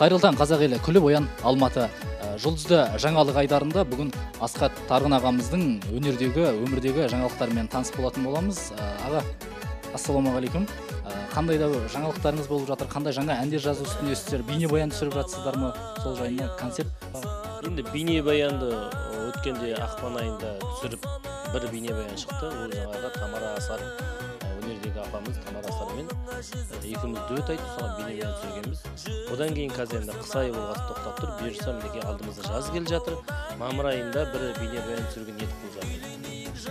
Қайырлы таң қазақ елі, күліп оян Алматы. Жұлдызды жаңалық айдарында бүгін Асхат Тарғын ағамыздың өмірдегі жаңалықтарымен таныс болатын боламыз. Аға, ассалаумағалейкум. Қандай да жаңалықтарыңыз болып жатыр? Қандай жаңа әндер жазу үстіндесіздер? Бейнебаян түсіріп жатсыздар ма? Сол жайында концерт? Енді бейнебаянды өткенде ақпан айында түсіріп, бір бейнебаян шықты. Ол жаңағы Тамара Асар, өнердегі апамыз Тамара Асармен екеуміз дуэт айтып, соған бейнебаян түсіргенбіз. Одан кейін қазір енді қыс айы болғасы тоқтап тұр. Бұйырса мінекей алдымызда жаз келе жатыр. Мамыр айында бір бейнебаян түсірген ниет қылып жатыр.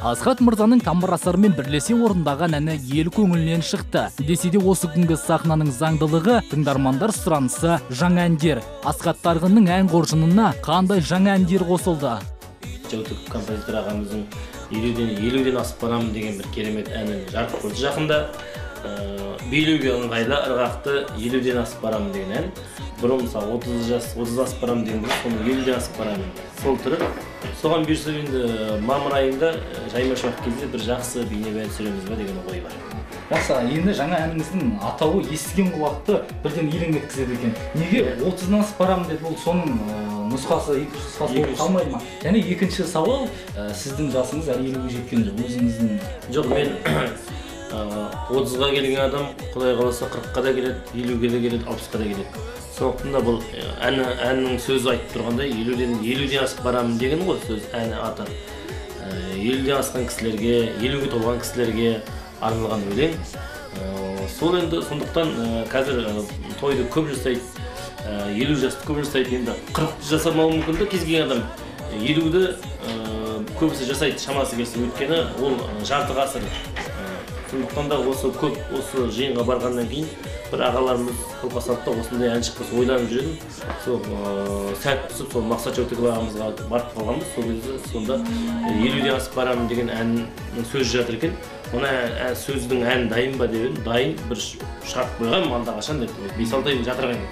Асхат мырзаның Тамара Асармен бірлесе орындаған әні ел көңілінен шықты. Десе де осы күнгі сахнаның заңдылығы, тыңдармандар сұранысы жаңа әндер. Асхат Тарғынның ән қоржынына қандай жаңа әндер қосылды? Жаутүк композитор ағамыздың 50-ден асып барамын деген бір керемет әні жарық көрді жақында. Билеуге ыңғайлы ырғақты 50-ден асып барамын деген ән. Бұрын мысалы 30 асып барамын деген бұл, соны 50-ден асып барамын. Сол түрі. Соған бұйырса енді мамыр айында жаймашуақ кезде бір жақсы бейнебаян түсіреміз бе деген ой бар. Жақсы, енді жаңа әніңіздің атауы естіген құлақты бірден елең еткізеді екен. Неге 30-ден асып барамын деді, бұл соның нұсқасы, екі нұсқасы болып қалмайды ма? Және екінші сауал, сіздің жасыңыз әлі 50-ге жеткен жоқ, өзіңіздің... Жоқ, мен 30-ға келген адам, құдай қаласа 40-қа да келеді, 50-ге де келеді, 60-қа да келеді. Сондықтан да бұл әннің сөзі айтып тұрғандай 50-ден асып барамын деген ғой сөз, әні аты. 50-ден асқан кісілерге, 50-ге толған кісілерге арналған өлең. Сол енді сондықтан қазір тойды көп жасайды, 50 жасты көп жасайды, енді 40 жасамауы мүмкін де кез келген адам 50-ді көбісі жасайды шамасы келсе, өйткені ол жарты ғасыр. Сондықтан да осы жиынға барғаннан кейін бір ағаларымыз қолқасатта осындай ән шықпаса ойланып жүрдім. Сол сәт түсіп, сол Мақсат Жаутүк ағамызға барып қалғанбыз. Сол кезде сонда 50-ден асып барамын деген әннің сөзі жатыр екен. Оны сөздің ән дайын ба деп едім, дайын, бір шарт қойған алда қашан деп. 5-6 ай жатырған екен.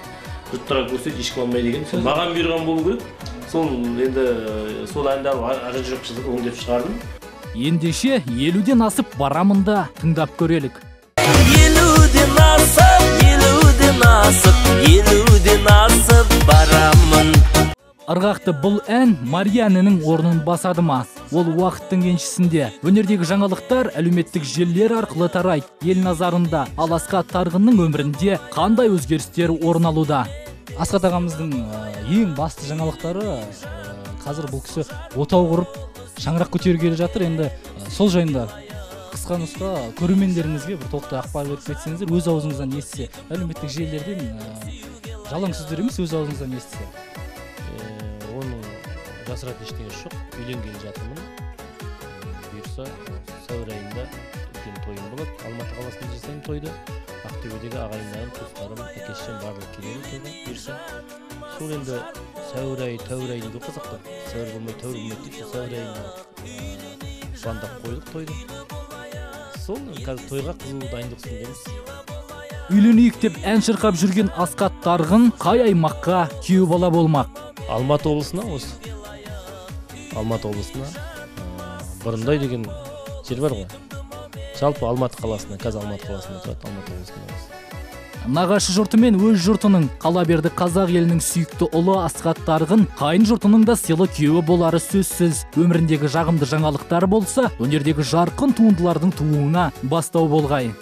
Жұрттарға көрсетіп ешкім алмай деген. Маған бұйырған болу керек. Сол енді сол әнді ара жүріп жазып өңдеп шығардым. Ендеше 50-ден асып барамын да тыңдап көрелік. 50-ден асып барамын. Ырғақты бұл ән Мария әнінің орнын басады ма? Ол уақыттың еншісінде. Өнердегі жаңалықтар әлеуметтік желілер арқылы тарайды. Ел назарында. Ал Асхат Тарғынның өмірінде қандай өзгерістер орын алуда? Асхат ағамыздың ең басты жаңалықтары қазір бұл кісі отау құрып шаңырақ көтергелі жатыр. Енді сол жайында қысқа нұсқа көрермендеріңізге бір толықтай ақпарат беріп кетсеңіздер, өз аузыңыздан естісе, әлеуметтік желілерден жалаң сөздер емес, өз аузыңыздан естісе. Оның жасыратын ештеңесі жоқ. Үйленгелі жатырмын. Бұйырса сәуір айында үлкен тойым болады. Алматы қаласында жасаймын тойды. Ақтөбедегі ағайындарым, туыстарым, әке-шешем барлығы келеді тойға. Бұйырса сол енді сәуір ай дейді қазақтар. Сәуір болмай тәуір болмайды дейді. Сәуір айында бандап қойдық тойды. Сол қазір тойға қызу дайындық үстіндеміз. Үйленейік деп ән шырқап жүрген Асхат Тарғын қай аймаққа күйеу бала болмақ? Алматы облысына осы. Алматы облысына Бұрындай деген жер бар ғой. Жалпы Алматы қаласына, қазір Алматы қаласында тұрады, Алматы облысында. Нағашы жұрты мен өз жұртының, қала берді қазақ елінің сүйікті ұлы Асхат Тарғын қайын жұртының да сыйлы күйеуі болары сөзсіз. Өміріндегі жағымды жаңалықтар болса, өнердегі жарқын туындылардың тууына бастау болғай.